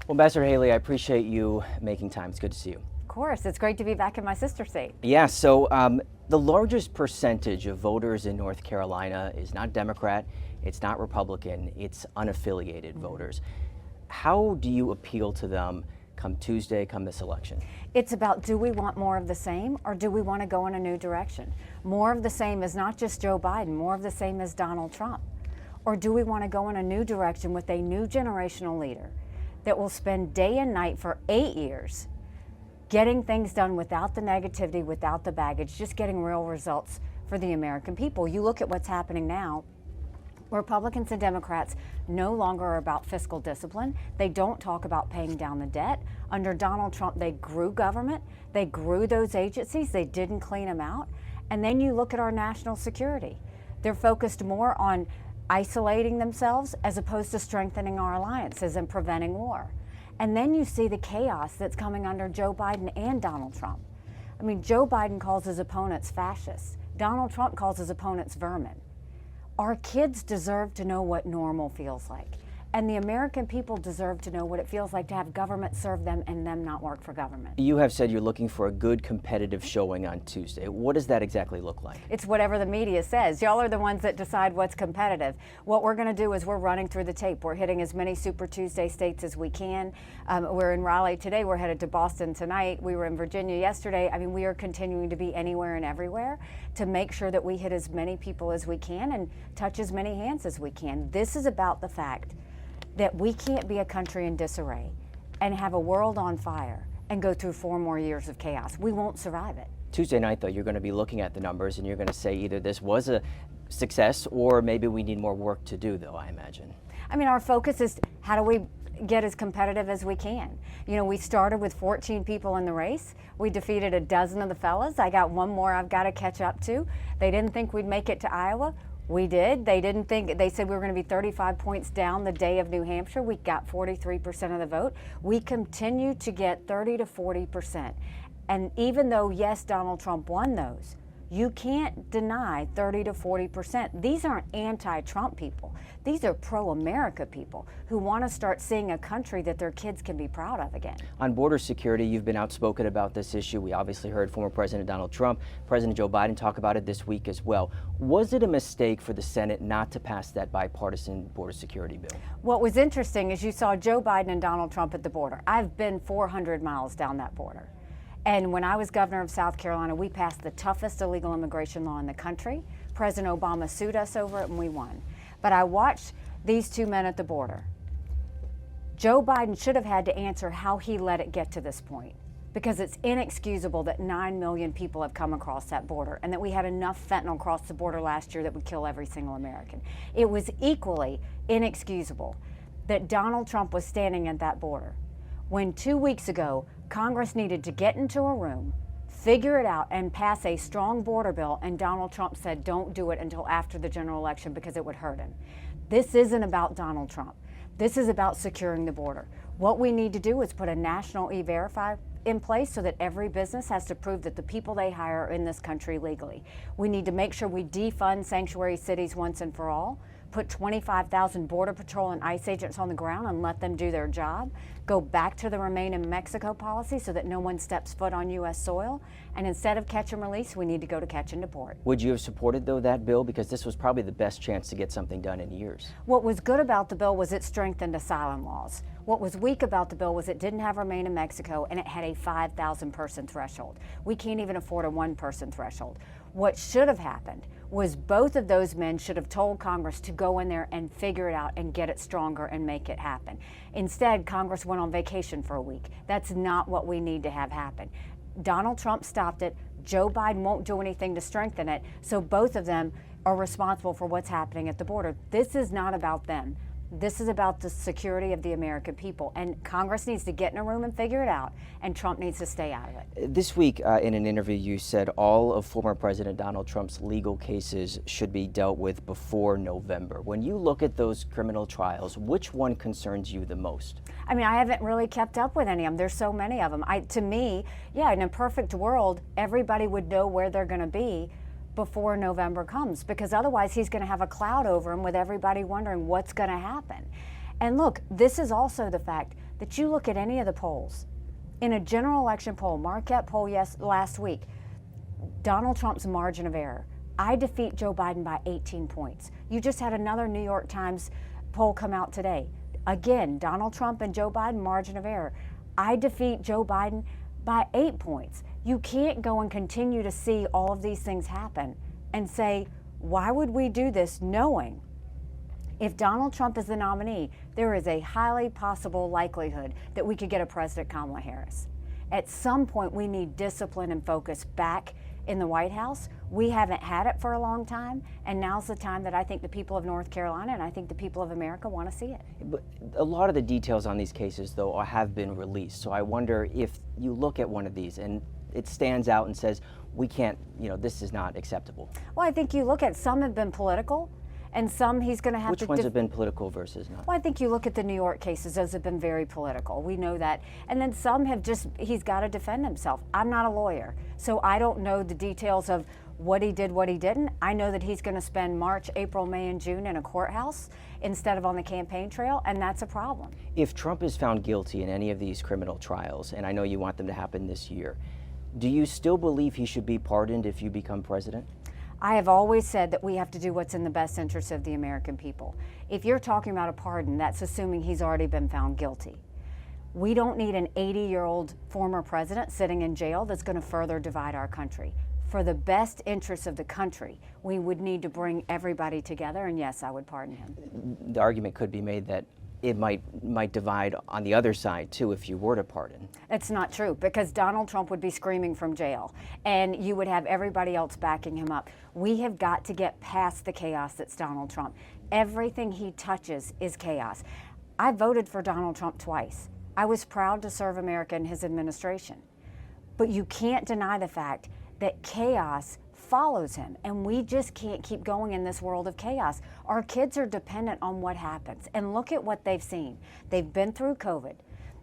Well, Ambassador Haley, I appreciate you making time. It's good to see you. Of course, it's great to be back in my sister state. Yeah, so the largest percentage of voters in North Carolina is not Democrat, it's not Republican, it's unaffiliated voters. How do you appeal to them come Tuesday, come this election? It's about, do we want more of the same, or do we want to go in a new direction? More of the same is not just Joe Biden, more of the same is Donald Trump. Or do we want to go in a new direction with a new generational leader that will spend day and night for 8 years getting things done without the negativity, without the baggage, just getting real results for the American people? You look at what's happening now. Republicans and Democrats no longer are about fiscal discipline. They don't talk about paying down the debt. Under Donald Trump, they grew government. They grew those agencies. They didn't clean them out. And then you look at our national security. They're focused more on isolating themselves as opposed to strengthening our alliances and preventing war. And then you see the chaos that's coming under Joe Biden and Donald Trump. I mean, Joe Biden calls his opponents fascists. Donald Trump calls his opponents vermin. Our kids deserve to know what normal feels like. And the American people deserve to know what it feels like to have government serve them and them not work for government. You have said you're looking for a good competitive showing on Tuesday. What does that exactly look like? It's whatever the media says. Y'all are the ones that decide what's competitive. What we're going to do is we're running through the tape. We're hitting as many Super Tuesday states as we can. We're in Raleigh today. We're headed to Boston tonight. We were in Virginia yesterday. I mean, we are continuing to be anywhere and everywhere to make sure that we hit as many people as we can and touch as many hands as we can. This is about the fact that we can't be a country in disarray and have a world on fire and go through 4 more years of chaos. We won't survive it. Tuesday night, though, you're going to be looking at the numbers and you're going to say either this was a success or maybe we need more work to do, though, I imagine. I mean, our focus is how do we get as competitive as we can. You know, we started with 14 people in the race. We defeated a dozen of the fellas. I got one more I've got to catch up to. They didn't think we'd make it to Iowa. We did. They didn't think, they said we were going to be 35 points down the day of New Hampshire. We got 43% of the vote. We continue to get 30 to 40%. And even though, yes, Donald Trump won those, you can't deny 30 to 40%. These aren't anti-Trump people. These are pro-America people who want to start seeing a country that their kids can be proud of again. On border security, you've been outspoken about this issue. We obviously heard former President Donald Trump, President Joe Biden talk about it this week as well. Was it a mistake for the Senate not to pass that bipartisan border security bill? What was interesting is you saw Joe Biden and Donald Trump at the border. I've been 400 miles down that border. And when I was governor of South Carolina, we passed the toughest illegal immigration law in the country. President Obama sued us over it and we won. But I watched these 2 men at the border. Joe Biden should have had to answer how he let it get to this point, because it's inexcusable that 9 million people have come across that border and that we had enough fentanyl cross the border last year that would kill every single American. It was equally inexcusable that Donald Trump was standing at that border when 2 weeks ago, Congress needed to get into a room, figure it out, and pass a strong border bill, and Donald Trump said don't do it until after the general election because it would hurt him. This isn't about Donald Trump. This is about securing the border. What we need to do is put a national E-Verify in place so that every business has to prove that the people they hire are in this country legally. We need to make sure we defund sanctuary cities once and for all, put 25,000 Border Patrol and ICE agents on the ground and let them do their job, go back to the Remain in Mexico policy so that no one steps foot on U.S. soil, and instead of catch and release, we need to go to catch and deport. Would you have supported, though, that bill? Because this was probably the best chance to get something done in years. What was good about the bill was it strengthened asylum laws. What was weak about the bill was it didn't have Remain in Mexico and it had a 5,000 person threshold. We can't even afford a 1 person threshold. What should have happened was both of those men should have told Congress to go in there and figure it out and get it stronger and make it happen. Instead, Congress went on vacation for a week. That's not what we need to have happen. Donald Trump stopped it. Joe Biden won't do anything to strengthen it. So both of them are responsible for what's happening at the border. This is not about them. This is about the security of the American people, and Congress needs to get in a room and figure it out, and Trump needs to stay out of it. This week, in an interview, you said all of former President Donald Trump's legal cases should be dealt with before November. When you look at those criminal trials, which one concerns you the most? I mean, I haven't really kept up with any of them. There's so many of them. To me, yeah, in a perfect world, everybody would know where they're going to be before November comes, because otherwise he's going to have a cloud over him with everybody wondering what's going to happen. And look, this is also the fact that you look at any of the polls. In a general election poll, Marquette poll last week, Donald Trump's margin of error. I defeat Joe Biden by 18 points. You just had another New York Times poll come out today. Again, Donald Trump and Joe Biden, margin of error. I defeat Joe Biden by 8 points. You can't go and continue to see all of these things happen and say, why would we do this knowing if Donald Trump is the nominee, there is a highly possible likelihood that we could get a President Kamala Harris. At some point, we need discipline and focus back in the White House. We haven't had it for a long time, and now's the time that I think the people of North Carolina and I think the people of America want to see it. But a lot of the details on these cases, though, have been released. So I wonder if you look at one of these and it stands out and says, we can't, this is not acceptable. Well, I think you look at some have been political, and some he's going to have to... Which ones have been political versus not? Well, I think you look at the New York cases, those have been very political. We know that. And then some have he's got to defend himself. I'm not a lawyer, so I don't know the details of what he did, what he didn't. I know that he's going to spend March, April, May, and June in a courthouse instead of on the campaign trail, and that's a problem. If Trump is found guilty in any of these criminal trials, and I know you want them to happen this year, do you still believe he should be pardoned if you become president? I have always said that we have to do what's in the best interest of the American people. If you're talking about a pardon, that's assuming he's already been found guilty. We don't need an 80-year-old former president sitting in jail that's going to further divide our country. For the best interests of the country, we would need to bring everybody together, and yes, I would pardon him. The argument could be made that it might divide on the other side too if you were to pardon. It's not true, because Donald Trump would be screaming from jail and you would have everybody else backing him up. We have got to get past the chaos that's Donald Trump. Everything he touches is chaos. I voted for Donald Trump twice. I was proud to serve America in his administration. But you can't deny the fact that chaos follows him, and we just can't keep going in this world of chaos. Our kids are dependent on what happens, and look at what they've seen. They've been through COVID.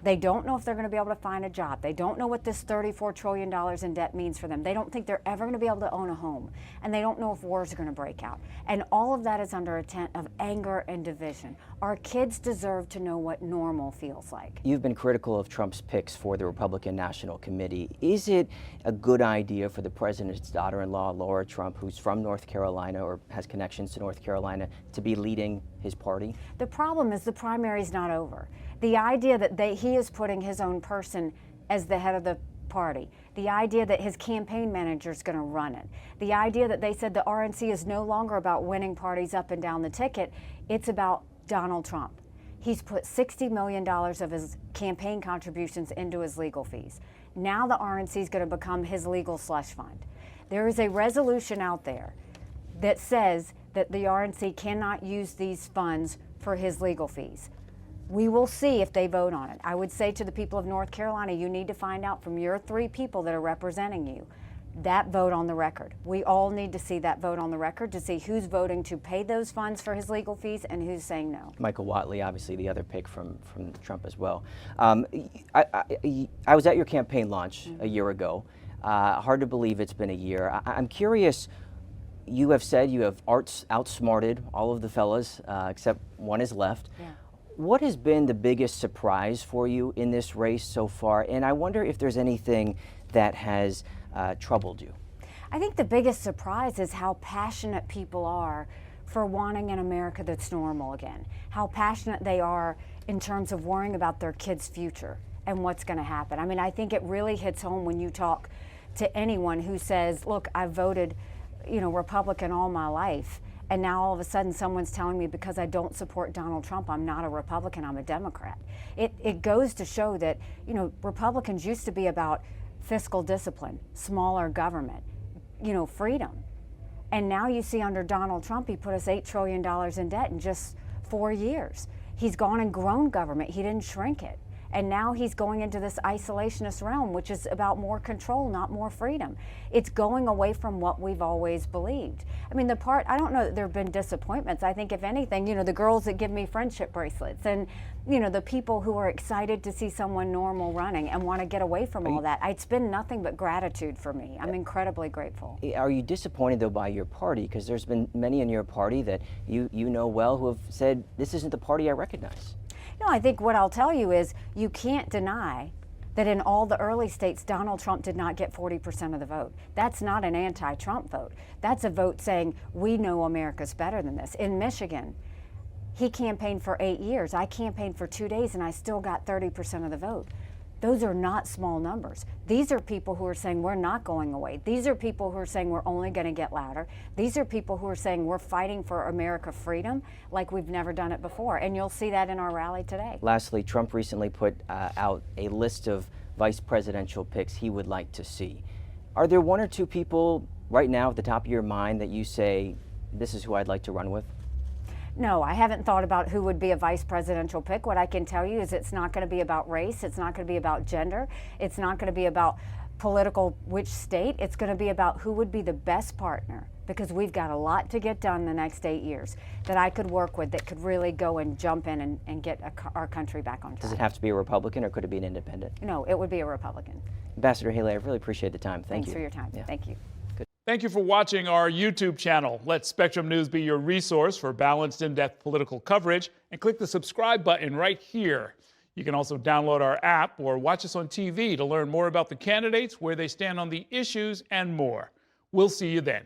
They don't know if they're going to be able to find a job. They don't know what this $34 trillion in debt means for them. They don't think they're ever going to be able to own a home, and they don't know if wars are going to break out. And all of that is under a tent of anger and division. Our kids deserve to know what normal feels like. You've been critical of Trump's picks for the Republican National Committee. Is it a good idea for the president's daughter-in-law, Laura Trump, who's from North Carolina or has connections to North Carolina, to be leading his party? The problem is the primary's not over. The idea that he is putting his own person as the head of the party, the idea that his campaign manager is going to run it, the idea that they said the RNC is no longer about winning parties up and down the ticket, it's about Donald Trump. He's put $60 million of his campaign contributions into his legal fees. Now the RNC is going to become his legal slush fund. There is a resolution out there that says that the RNC cannot use these funds for his legal fees. We will see if they vote on it. I would say to the people of North Carolina, you need to find out from your 3 people that are representing you that vote on the record. We all need to see that vote on the record to see who's voting to pay those funds for his legal fees and who's saying no. Michael Whatley, obviously the other pick from Trump as well. I was at your campaign launch a year ago. Hard to believe it's been a year. I'm curious, you have said you have outsmarted all of the fellas, except one is left. Yeah. What has been the biggest surprise for you in this race so far? And I wonder if there's anything that has troubled you. I think the biggest surprise is how passionate people are for wanting an America that's normal again. How passionate they are in terms of worrying about their kids' future and what's going to happen. I mean, I think it really hits home when you talk to anyone who says, look, I've voted, Republican all my life. And now all of a sudden someone's telling me because I don't support Donald Trump, I'm not a Republican, I'm a Democrat. It goes to show that, Republicans used to be about fiscal discipline, smaller government, freedom. And now you see under Donald Trump, he put us $8 trillion in debt in just 4 years. He's gone and grown government, he didn't shrink it. And now he's going into this isolationist realm, which is about more control, not more freedom. It's going away from what we've always believed. I mean, I don't know that there have been disappointments. I think if anything, the girls that give me friendship bracelets and, you know, the people who are excited to see someone normal running and want to get away from all that. It's been nothing but gratitude for me. I'm incredibly grateful. Are you disappointed, though, by your party? Because there's been many in your party that you know well who have said, this isn't the party I recognize. No, I think what I'll tell you is you can't deny that in all the early states, Donald Trump did not get 40% of the vote. That's not an anti-Trump vote. That's a vote saying, we know America's better than this. In Michigan, he campaigned for 8 years. I campaigned for 2 days, and I still got 30% of the vote. Those are not small numbers. These are people who are saying we're not going away. These are people who are saying we're only going to get louder. These are people who are saying we're fighting for America freedom like we've never done it before. And you'll see that in our rally today. Lastly, Trump recently put out a list of vice presidential picks he would like to see. Are there one or two people right now at the top of your mind that you say, this is who I'd like to run with? No, I haven't thought about who would be a vice presidential pick. What I can tell you is it's not going to be about race. It's not going to be about gender. It's not going to be about political which state. It's going to be about who would be the best partner, because we've got a lot to get done the next 8 years that I could work with, that could really go and jump in and get our country back on track. Does it have to be a Republican, or could it be an independent? No, it would be a Republican. Ambassador Haley, I really appreciate the time. Thank you. Thanks for your time. Yeah. Thank you. Thank you for watching our YouTube channel. Let Spectrum News be your resource for balanced, in-depth political coverage, and click the subscribe button right here. You can also download our app or watch us on TV to learn more about the candidates, where they stand on the issues, and more. We'll see you then.